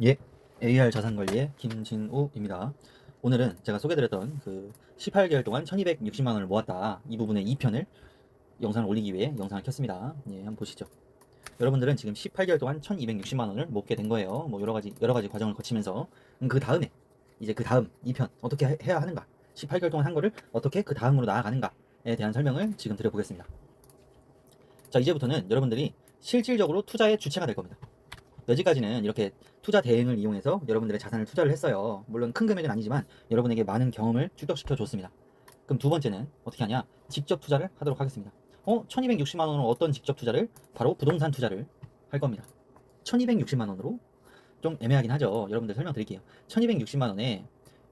예, AR 자산관리의 김진우입니다. 오늘은 제가 소개드렸던 그 18개월 동안 1260만 원을 모았다. 이 부분의 2편을 영상을 올리기 위해 영상을 켰습니다. 예, 한번 보시죠. 여러분들은 지금 18개월 동안 1260만 원을 모게 된 거예요. 뭐 여러 가지 과정을 거치면서 그 다음에 이제 그 다음 2편 어떻게 해야 하는가? 18개월 동안 한 거를 어떻게 그 다음으로 나아가는가에 대한 설명을 지금 드려보겠습니다. 자, 이제부터는 여러분들이 실질적으로 투자의 주체가 될 겁니다. 여지까지는 이렇게 투자 대행을 이용해서 여러분들의 자산을 투자를 했어요. 물론 큰 금액은 아니지만 여러분에게 많은 경험을 축적시켜 줬습니다. 그럼 두 번째는 어떻게 하냐? 직접 투자를 하도록 하겠습니다. 1260만 원으로 어떤 직접 투자를? 바로 부동산 투자를 할 겁니다. 1260만 원으로 좀 애매하긴 하죠. 여러분들 설명드릴게요. 1260만 원에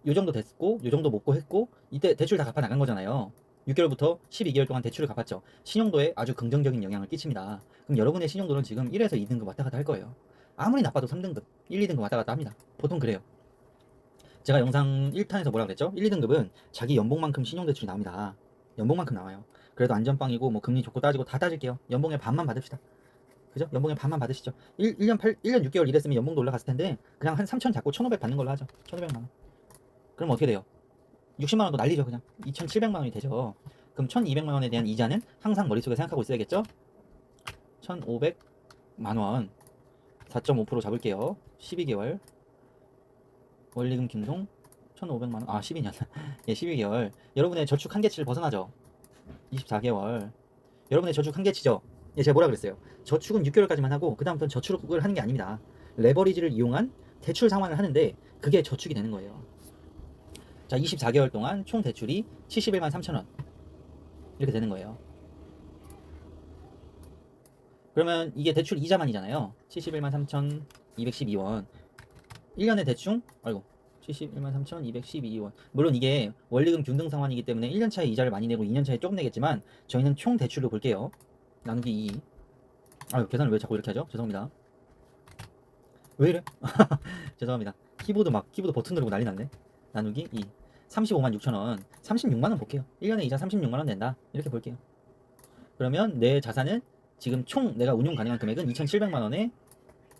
요 정도 됐고 요 정도 먹고 했고 이때 대출 다 갚아 나간 거잖아요. 6개월부터 12개월 동안 대출을 갚았죠. 신용도에 아주 긍정적인 영향을 끼칩니다. 그럼 여러분의 신용도는 지금 1에서 2등급 왔다 갔다 할 거예요. 아무리 나빠도 3등급, 1, 2등급 왔다 갔다 합니다. 보통 그래요. 제가 영상 1탄에서 뭐라 그랬죠? 1, 2등급은 자기 연봉만큼 신용대출이 나옵니다. 연봉만큼 나와요. 그래도 안전빵이고 뭐 금리 좋고 따지고 다 따질게요. 연봉의 반만 받읍시다. 그죠? 연봉의 반만 받으시죠. 1년 6개월 일했으면 연봉도 올라갔을 텐데 그냥 한 3천 잡고 1,500 받는 걸로 하죠. 1,500만 원. 그럼 어떻게 돼요? 60만 원도 난리죠. 그냥 2,700만 원이 되죠. 그럼 1,200만 원에 대한 이자는 항상 머릿속에 생각하고 있어야겠죠? 1,500만 원 4.5% 잡을게요. 12개월 원리금 김송 1,500만 원. 아, 12년. 예, 12개월. 여러분의 저축 한계치를 벗어나죠. 24개월. 여러분의 저축 한계치죠. 예, 제가 뭐라 그랬어요? 저축은 6개월까지만 하고 그다음부터는 저축을 하는 게 아닙니다. 레버리지를 이용한 대출 상환을 하는데 그게 저축이 되는 거예요. 자, 24개월 동안 총 대출이 71만 3천 원. 이렇게 되는 거예요. 그러면 이게 대출 이자만이잖아요. 71만 3,212원. 1년에 대충, 아이고, 71만 3,212원. 물론 이게 원리금 균등 상환이기 때문에 1년 차에 이자를 많이 내고 2년 차에 조금 내겠지만 저희는 총 대출로 볼게요. 나누기 2. 아유, 계산을 왜 자꾸 이렇게 하죠? 죄송합니다. 왜 이래? 죄송합니다. 키보드 버튼 누르고 난리 났네. 나누기 2. 35만 6천 원. 36만 원 볼게요. 1년에 이자 36만 원 낸다. 이렇게 볼게요. 그러면 내 자산은 지금 총 내가 운용 가능한 금액은 2,700만 원에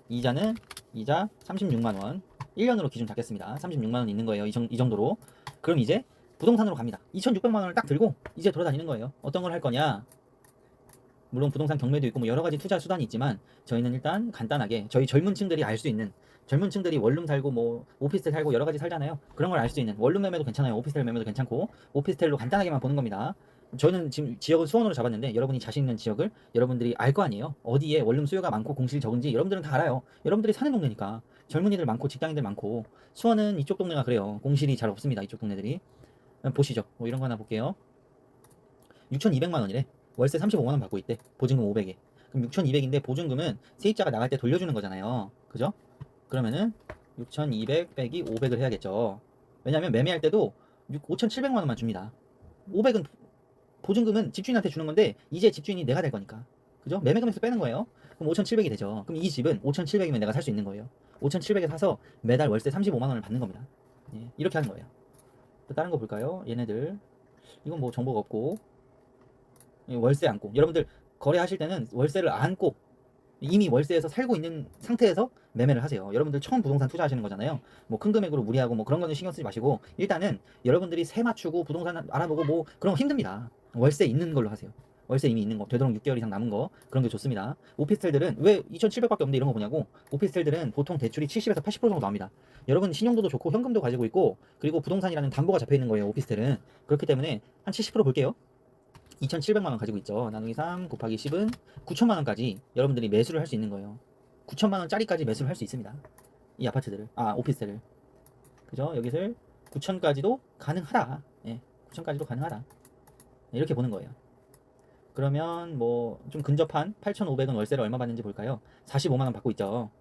이자는 이자 36만 원. 1년으로 기준 잡겠습니다. 36만 원 있는 거예요. 이 정도로. 그럼 이제 부동산으로 갑니다. 2,600만 원을 딱 들고 이제 돌아다니는 거예요. 어떤 걸 할 거냐? 물론 부동산 경매도 있고 뭐 여러 가지 투자 수단이 있지만 저희는 일단 간단하게 저희 젊은 층들이 알 수 있는 젊은 층들이 원룸 살고 뭐 오피스텔 살고 여러 가지 살잖아요. 그런 걸 알 수 있는 원룸 매매도 괜찮아요. 오피스텔 매매도 괜찮고 오피스텔로 간단하게만 보는 겁니다. 저는 지금 지역을 수원으로 잡았는데 여러분이 자신 있는 지역을 여러분들이 알 거 아니에요. 어디에 원룸 수요가 많고 공실이 적은지 여러분들은 다 알아요. 여러분들이 사는 동네니까 젊은이들 많고 직장인들 많고 수원은 이쪽 동네가 그래요. 공실이 잘 없습니다. 이쪽 동네들이. 보시죠. 뭐 이런 거 하나 볼게요. 6,200만 원이래. 월세 35만 원 받고 있대. 보증금 500에. 그럼 6,200인데 보증금은 세입자가 나갈 때 돌려주는 거잖아요. 그죠? 그러면은 6,200 빼기 500을 해야겠죠. 왜냐면 매매할 때도 5,700만 원만 줍니다. 500은 보증금은 집주인한테 주는 건데 이제 집주인이 내가 될 거니까. 그죠? 매매금에서 빼는 거예요. 그럼 5,700이 되죠. 그럼 이 집은 5,700이면 내가 살 수 있는 거예요. 5,700에 사서 매달 월세 35만 원을 받는 겁니다. 예, 이렇게 하는 거예요. 또 다른 거 볼까요? 얘네들. 이건 뭐 정보가 없고 월세 안고 여러분들 거래하실 때는 월세를 안고 이미 월세에서 살고 있는 상태에서 매매를 하세요. 여러분들 처음 부동산 투자하시는 거잖아요. 뭐 큰 금액으로 무리하고 뭐 그런 거는 신경 쓰지 마시고 일단은 여러분들이 세 맞추고 부동산 알아보고 뭐 그런 거 힘듭니다. 월세 있는 걸로 하세요. 월세 이미 있는 거 되도록 6개월 이상 남은 거 그런 게 좋습니다. 오피스텔들은 왜 2,700밖에 없는데 이런 거 보냐고. 오피스텔들은 보통 대출이 70에서 80% 정도 나옵니다. 여러분 신용도도 좋고 현금도 가지고 있고 그리고 부동산이라는 담보가 잡혀 있는 거예요. 오피스텔은 그렇기 때문에 한 70% 볼게요. 2,700만 원 가지고 있죠. 나누기 3 곱하기 10은 9천만 원까지 여러분들이 매수를 할 수 있는 거예요. 9천만 원짜리까지 매수를 할 수 있습니다. 이 아파트들을, 오피스텔을. 그죠? 여기서 9천까지도 가능하다. 예, 9천까지도 가능하다. 예, 이렇게 보는 거예요. 그러면 뭐 좀 근접한 8,500원 월세를 얼마 받는지 볼까요? 45만 원 받고 있죠.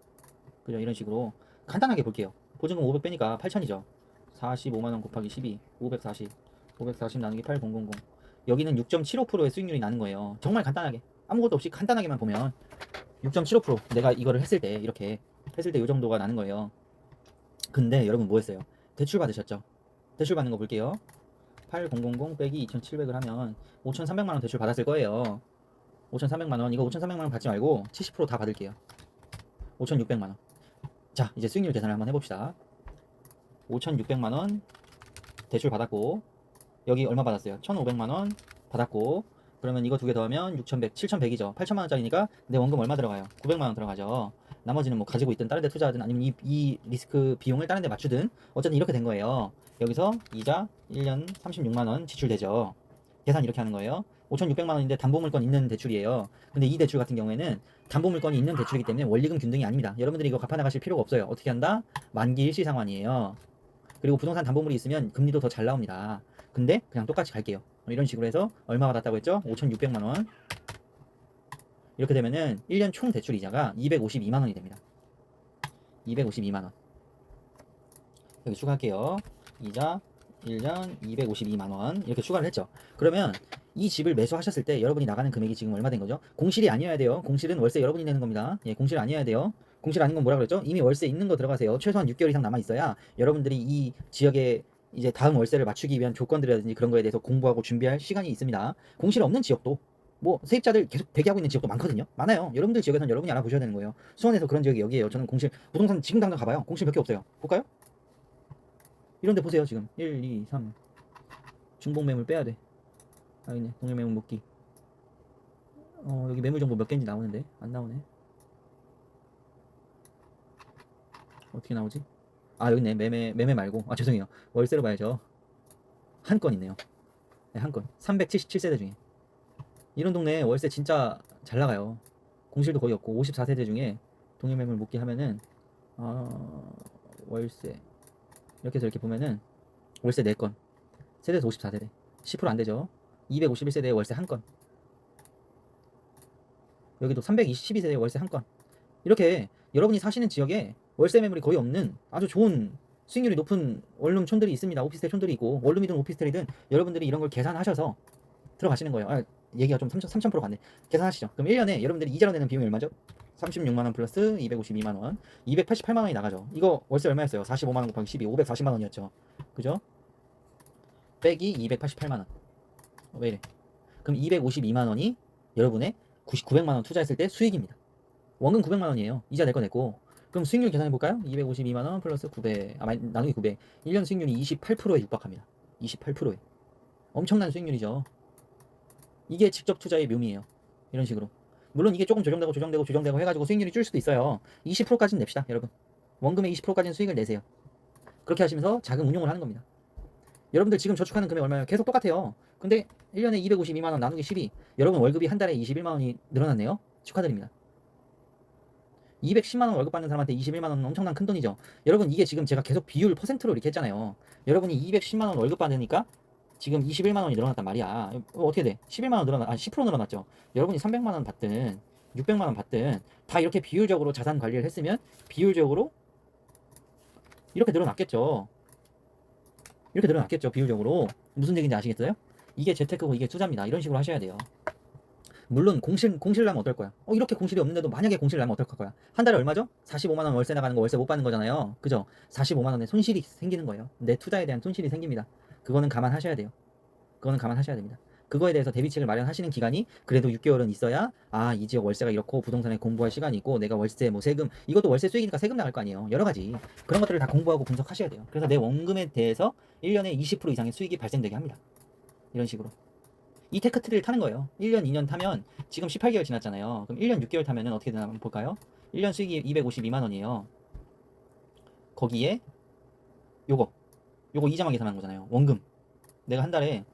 그죠? 이런 식으로 간단하게 볼게요. 보증금 500 빼니까 8천이죠. 45만 원 곱하기 12, 540, 540 나누기 8000. 여기는 6.75%의 수익률이 나는 거예요. 정말 간단하게 아무것도 없이 간단하게만 보면 6.75% 내가 이거를 했을 때 이렇게 했을 때 이 정도가 나는 거예요. 근데 여러분 뭐 했어요? 대출 받으셨죠? 대출 받는 거 볼게요. 8000 빼기 2700을 하면 5300만 원 대출 받았을 거예요. 5300만 원. 이거 5300만 원 받지 말고 70%다 받을게요. 5600만 원. 자, 이제 수익률 계산을 한번 해봅시다. 5,600만원 대출 받았고, 여기 얼마 받았어요? 1,500만원 받았고, 그러면 이거 두 개 더하면 6,100, 7,100이죠. 8,000만원짜리니까 내 원금 얼마 들어가요? 900만원 들어가죠. 나머지는 뭐 가지고 있든 다른 데 투자하든 아니면 이 리스크 비용을 다른 데 맞추든 어쨌든 이렇게 된 거예요. 여기서 이자 1년 36만원 지출되죠. 계산 이렇게 하는 거예요. 5,600만원인데 담보물건 있는 대출이에요. 근데 이 대출 같은 경우에는 담보물건이 있는 대출이기 때문에 원리금 균등이 아닙니다. 여러분들이 이거 갚아나가실 필요가 없어요. 어떻게 한다? 만기 일시 상환이에요. 그리고 부동산 담보물이 있으면 금리도 더 잘 나옵니다. 근데 그냥 똑같이 갈게요. 이런 식으로 해서 얼마 받았다고 했죠? 5,600만원. 이렇게 되면은 1년 총 대출 이자가 252만원이 됩니다. 252만원. 여기 추가할게요. 이자 1년 252만원 이렇게 추가를 했죠. 그러면 이 집을 매수하셨을 때 여러분이 나가는 금액이 지금 얼마 된 거죠? 공실이 아니어야 돼요. 공실은 월세 여러분이 내는 겁니다. 예, 공실 아니어야 돼요. 공실 아닌 건 뭐라 그랬죠? 이미 월세 있는 거 들어가세요. 최소한 6개월 이상 남아 있어야 여러분들이 이 지역에 이제 다음 월세를 맞추기 위한 조건들이라든지 그런 거에 대해서 공부하고 준비할 시간이 있습니다. 공실 없는 지역도 뭐 세입자들 계속 대기하고 있는 지역도 많거든요. 많아요. 여러분들 지역에서는 여러분이 알아보셔야 되는 거예요. 수원에서 그런 지역이 여기에요. 저는 공실 부동산 지금 당장 가봐요. 공실 몇 개 없어요. 볼까요? 이런데 보세요. 지금 1, 2, 3 중복 매물 빼야 돼. 아, 있네. 동일 매물 묶기. 여기 매물 정보 몇 개인지 나오는데 안 나오네. 어떻게 나오지? 아, 여기 있네. 매매 말고. 아, 죄송해요. 월세로 봐야죠. 한 건 있네요. 네, 한 건. 377세대 중에. 이런 동네 월세 진짜 잘 나가요. 공실도 거의 없고 54세대 중에 동일 매물 묶기 하면은 월세 이렇게 해서 이렇게 보면은 월세 4건. 세대수 54세대. 10%안 되죠. 251세대에 월세 한 건. 여기도 322세대에 월세 한 건. 이렇게 여러분이 사시는 지역에 월세 매물이 거의 없는 아주 좋은 수익률이 높은 원룸촌들이 있습니다. 오피스텔 촌들이 있고 원룸이든 오피스텔이든 여러분들이 이런 걸 계산하셔서 들어가시는 거예요. 아, 얘기가 좀 3,000% 같네. 계산하시죠. 그럼 1년에 여러분들이 이자로 내는 비용이 얼마죠? 36만원 플러스 252만원 288만원이 나가죠. 이거 월세 얼마였어요? 45만원 곱하기 12 540만원이었죠. 그죠? 빼기 288만원. 왜 이래? 그럼 252만원이 여러분의 900만원 투자했을 때 수익입니다. 원금 900만원이에요. 이자 낼 거 냈고. 그럼 수익률 계산해볼까요? 252만원 플러스 900, 나누기 900. 1년 수익률이 28%에 육박합니다. 28%에. 엄청난 수익률이죠. 이게 직접 투자의 묘미예요. 이런 식으로. 물론 이게 조금 조정되고 해가지고 수익률이 줄 수도 있어요. 20%까지는 냅시다, 여러분. 원금의 20%까지는 수익을 내세요. 그렇게 하시면서 자금 운용을 하는 겁니다. 여러분들 지금 저축하는 금액 얼마예요? 계속 똑같아요. 근데 1년에 252만원 나누기 12. 여러분 월급이 한 달에 21만원이 늘어났네요. 축하드립니다. 210만원 월급 받는 사람한테 21만원은 엄청난 큰 돈이죠. 여러분 이게 지금 제가 계속 비율 퍼센트로 이렇게 했잖아요. 여러분이 210만원 월급 받으니까 지금 21만원이 늘어났단 말이야. 어떻게 돼? 11만원 늘어났, 10% 늘어났죠. 여러분이 300만원 받든 600만원 받든 다 이렇게 비율적으로 자산 관리를 했으면 비율적으로 이렇게 늘어났겠죠. 이렇게 늘어났겠죠. 비율적으로. 무슨 얘기인지 아시겠어요? 이게 재테크고 이게 투자입니다. 이런 식으로 하셔야 돼요. 물론 공실 나면 어떨 거야? 이렇게 공실이 없는데도 만약에 공실 나면 어떨 거야? 한 달에 얼마죠? 45만원 월세 나가는 거 월세 못 받는 거잖아요. 그죠? 45만원의 손실이 생기는 거예요. 내 투자에 대한 손실이 생깁니다. 그거는 감안하셔야 돼요. 그거는 감안하셔야 됩니다. 그거에 대해서 대비책을 마련하시는 기간이 그래도 6개월은 있어야 이 지역 월세가 이렇고 부동산에 공부할 시간이 있고 내가 월세 뭐 세금 이것도 월세 수익이니까 세금 나갈 거 아니에요. 여러 가지 그런 것들을 다 공부하고 분석하셔야 돼요. 그래서 내 원금에 대해서 1년에 20% 이상의 수익이 발생되게 합니다. 이런 식으로 이 테크트리를 타는 거예요. 1년 2년 타면 지금 18개월 지났잖아요. 그럼 1년 6개월 타면은 어떻게 되나 한번 볼까요? 1년 수익이 252만원이에요. 거기에 요거 이자만 계산한 거잖아요. 원금 내가 한 달에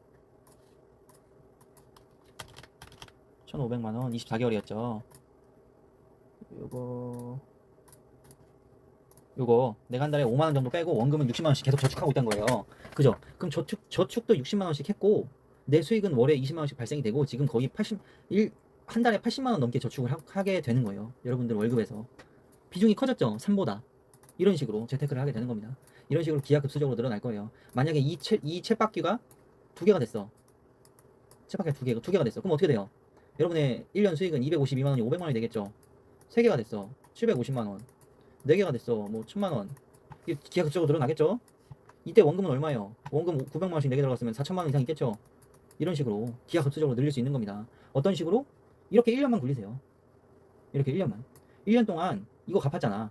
1,500만원 24개월이었죠. 요거 내가 한 달에 5만원 정도 빼고 원금은 60만원씩 계속 저축하고 있던 거예요. 그죠? 그럼 저축도 60만원씩 했고 내 수익은 월에 20만원씩 발생이 되고 지금 거의 한 달에 80만원 넘게 저축을 하게 되는 거예요. 여러분들 월급에서 비중이 커졌죠. 3보다 이런 식으로 재테크를 하게 되는 겁니다. 이런 식으로 기하급수적으로 늘어날 거예요. 만약에 이 쳇바퀴가 2개가 됐어. 쳇바퀴가 2개가 됐어. 그럼 어떻게 돼요? 여러분의 1년 수익은 252만원이 500만원이 되겠죠. 3개가 됐어. 750만원. 4개가 됐어. 뭐 1000만원. 이게 기하급수적으로 늘어나겠죠. 이때 원금은 얼마예요? 원금 900만원씩 4개 들어갔으면 4천만원 이상 있겠죠. 이런 식으로 기하급수적으로 늘릴 수 있는 겁니다. 어떤 식으로? 이렇게 1년만 굴리세요. 이렇게 1년만. 1년 동안 이거 갚았잖아.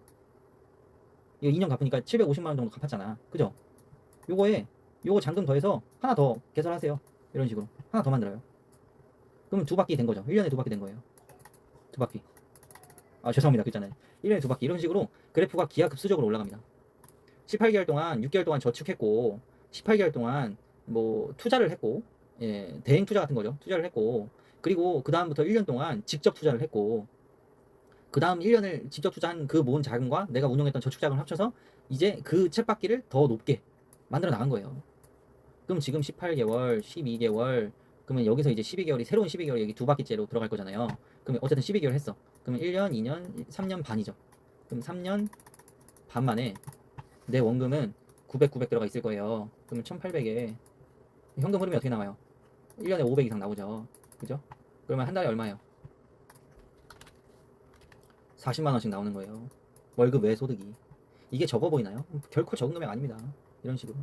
이거 2년 갚으니까 750만 원 정도 갚았잖아. 그죠? 요거 잔금 더해서 하나 더 개설하세요. 이런 식으로 하나 더 만들어요. 그러면 두 바퀴 된 거죠. 1년에 두 바퀴 된 거예요. 두 바퀴. 아, 죄송합니다. 그랬잖아요. 1년에 두 바퀴. 이런 식으로 그래프가 기하급수적으로 올라갑니다. 18개월 동안 6개월 동안 저축했고 18개월 동안 뭐 투자를 했고, 예, 대행 투자 같은 거죠. 투자를 했고, 그리고 그 다음부터 1년 동안 직접 투자를 했고, 그 다음 1년을 직접 투자한 그 모은 자금과 내가 운용했던 저축 자금을 합쳐서 이제 그 쳇바퀴를 더 높게 만들어 나간 거예요. 그럼 지금 18개월, 12개월, 그러면 여기서 이제 12개월이 새로운 12개월이 여기 두 바퀴째로 들어갈 거잖아요. 그러면 어쨌든 12개월 했어. 그러면 1년, 2년, 3년 반이죠. 그럼 3년 반 만에 내 원금은 900 들어가 있을 거예요. 그러면 1800에 현금 흐름이 어떻게 나와요? 1년에 500 이상 나오죠. 그죠? 그러면 한 달에 얼마예요? 40만 원씩 나오는 거예요. 월급 외 소득이. 이게 적어 보이나요? 결코 적은 금액 아닙니다. 이런 식으로.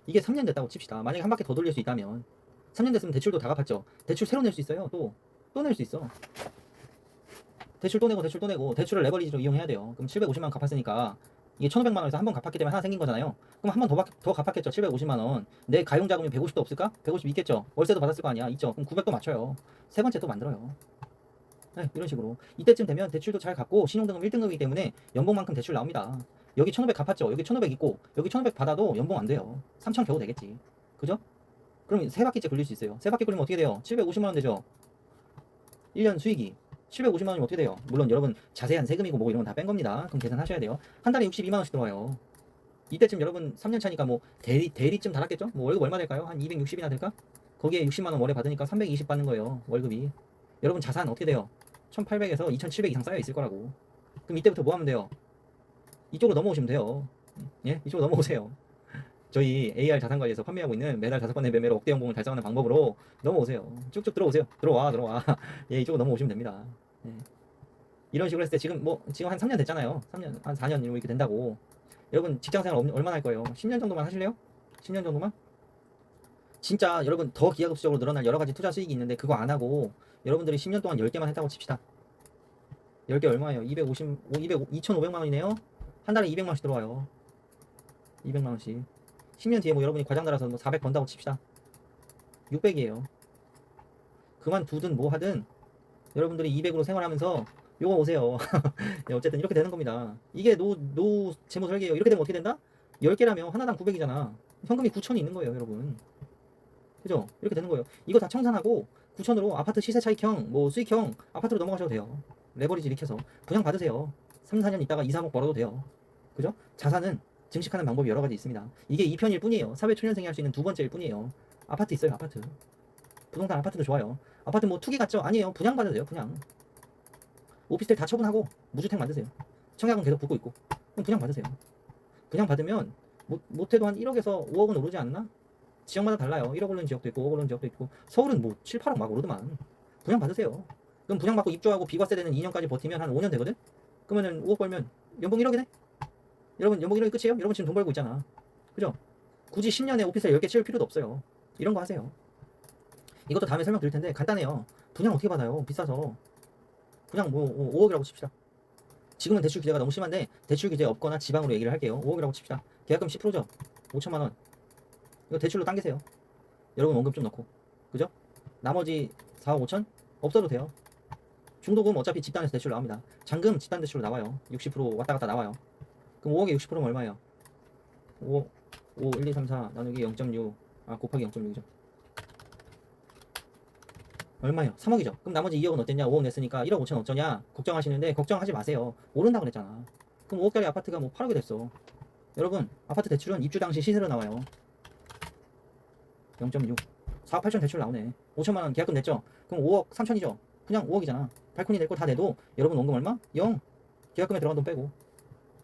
이게 3년 됐다고 칩시다. 만약에 한 바퀴 더 돌릴 수 있다면 3년 됐으면 대출도 다 갚았죠. 대출 새로 낼 수 있어요. 또 낼 수 있어. 대출 또 내고 대출을 레버리지로 이용해야 돼요. 그럼 750만 원 갚았으니까 이게 1,500만 원에서 한 번 갚았기 때문에 하나 생긴 거잖아요. 그럼 한 번 더 갚았겠죠. 750만 원. 내 가용 자금이 150도 없을까? 150 있겠죠. 월세도 받았을 거 아니야. 있죠. 그럼 900도 맞춰요. 세 번째 또 만들어요. 네, 이런 식으로. 이때쯤 되면 대출도 잘 갚고 신용등급 1등급이기 때문에 연봉만큼 대출 나옵니다. 여기 1,500 갚았죠. 여기 1,500 있고 여기 1,500 받아도 연봉 안 돼요. 3,000 겨우 되겠지. 그죠? 그럼 세 바퀴째 굴릴 수 있어요. 세 바퀴 굴리면 어떻게 돼요? 750만 원 되죠. 1년 수익이 750만 원이면 어떻게 돼요? 물론 여러분 자세한 세금이고 뭐 이런 건 다 뺀 겁니다. 그럼 계산하셔야 돼요. 한 달에 62만 원씩 들어와요. 이때쯤 여러분 3년 차니까 뭐 대리쯤 달았겠죠? 뭐 월급 얼마 될까요? 한 260이나 될까? 거기에 60만 원 월에 받으니까 320 받는 거예요. 월급이. 여러분 자산 어떻게 돼요? 1800에서 2700 이상 쌓여 있을 거라고. 그럼 이때부터 뭐 하면 돼요? 이쪽으로 넘어오시면 돼요. 예? 이쪽으로 넘어오세요. 저희 AR 자산관리에서 판매하고 있는 매달 5번의 매매로 억대 연봉을 달성하는 방법으로 넘어오세요. 쭉쭉 들어오세요. 들어와. 예, 이쪽으로 넘어오시면 됩니다. 예. 이런 식으로 했을 때 지금 한 3년 됐잖아요. 3년, 한 4년 이렇게 된다고. 여러분 직장생활 얼마나 할 거예요? 10년 정도만 하실래요? 10년 정도만? 진짜 여러분 더 기하급수적으로 늘어날 여러 가지 투자 수익이 있는데 그거 안 하고 여러분들이 10년 동안 10개만 했다고 칩시다. 10개 얼마예요? 2,500만 원이네요. 한 달에 200만 원씩 들어와요. 200만 원씩. 10년 뒤에 뭐 여러분이 과장 달아서 뭐 400 번다고 칩시다. 600이에요. 그만두든 뭐 하든 여러분들이 200으로 생활하면서 요거 오세요. 네, 어쨌든 이렇게 되는 겁니다. 이게 노 재무 설계예요. 이렇게 되면 어떻게 된다? 10개라면 하나당 900이잖아. 현금이 9천이 있는 거예요, 여러분. 그죠? 이렇게 되는 거예요. 이거 다 청산하고 9천으로 아파트 시세 차익형, 뭐 수익형 아파트로 넘어가셔도 돼요. 레버리지 일으켜서 분양 받으세요. 3, 4년 있다가 2, 3억 벌어도 돼요. 그죠? 자산은 증식하는 방법이 여러 가지 있습니다. 이게 2편일 뿐이에요. 사회 초년생이 할 수 있는 두 번째일 뿐이에요. 아파트 있어요, 아파트. 부동산 아파트도 좋아요. 아파트 뭐 투기 같죠? 아니에요. 분양 받으세요, 분양. 오피스텔 다 처분하고 무주택 만드세요. 청약은 계속 붙고 있고. 그럼 분양 받으세요. 분양 받으면 못해도 한 1억에서 5억은 오르지 않나? 지역마다 달라요. 1억 오르는 지역도 있고 5억 오르는 지역도 있고. 서울은 뭐 7, 8억 막 오르더만. 분양 받으세요. 그럼 분양 받고 입주하고 비과세 되는 2년까지 버티면 한 5년 되거든? 그러면은 5억 벌면 연봉 1억이네? 여러분 연봉 1억이 끝이에요? 여러분 지금 돈 벌고 있잖아. 그죠? 굳이 10년에 오피스텔 10개 채울 필요도 없어요. 이런 거 하세요. 이것도 다음에 설명드릴 텐데 간단해요. 분양 어떻게 받아요? 비싸서. 분양 뭐 5억이라고 칩시다. 지금은 대출 규제가 너무 심한데 대출 규제 없거나 지방으로 얘기를 할게요. 5억이라고 칩시다. 계약금 10%죠? 5천만 원. 이거 대출로 당기세요. 여러분 원금 좀 넣고. 그죠? 나머지 4억 5천? 없어도 돼요. 중도금 어차피 집단에서 대출 나옵니다. 잔금 집단 대출로 나와요. 60% 왔다 갔다 나와요. 그럼 5억에 60%면 얼마예요? 5, 1, 2, 3, 4 나누기 0.6 곱하기 0.6이죠. 얼마예요? 3억이죠. 그럼 나머지 2억은 어땠냐? 5억 냈으니까 1억 5천 어쩌냐? 걱정하시는데 걱정하지 마세요. 오른다 그랬잖아. 그럼 5억짜리 아파트가 뭐 8억이 됐어. 여러분 아파트 대출은 입주 당시 시세로 나와요. 0.6 4억 8천 대출 나오네. 5천만 원 계약금 냈죠? 그럼 5억 3천이죠? 그냥 5억이잖아. 발코니 낼 거 다 내도 여러분 원금 얼마? 0. 계약금에 들어간 돈 빼고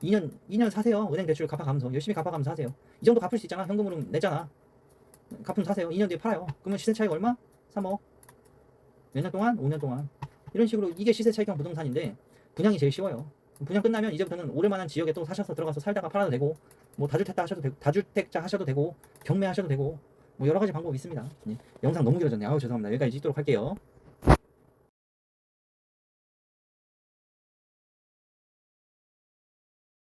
2년 사세요. 은행 대출 갚아가면서 열심히 갚아가면서 하세요. 이 정도 갚을 수 있잖아. 현금으로 냈잖아. 갚으면 사세요. 2년 뒤에 팔아요. 그러면 시세 차이가 얼마? 3억. 몇 년 동안? 5년 동안. 이런 식으로 이게 시세 차익형 부동산인데 분양이 제일 쉬워요. 분양 끝나면 이제부터는 오를만한 지역에 또 사셔서 들어가서 살다가 팔아도 되고 뭐 다주택자 하셔도 되고 경매하셔도 되고 뭐 여러 가지 방법이 있습니다. 예. 영상 너무 길어졌네요. 아우 죄송합니다. 여기까지 찍도록 할게요.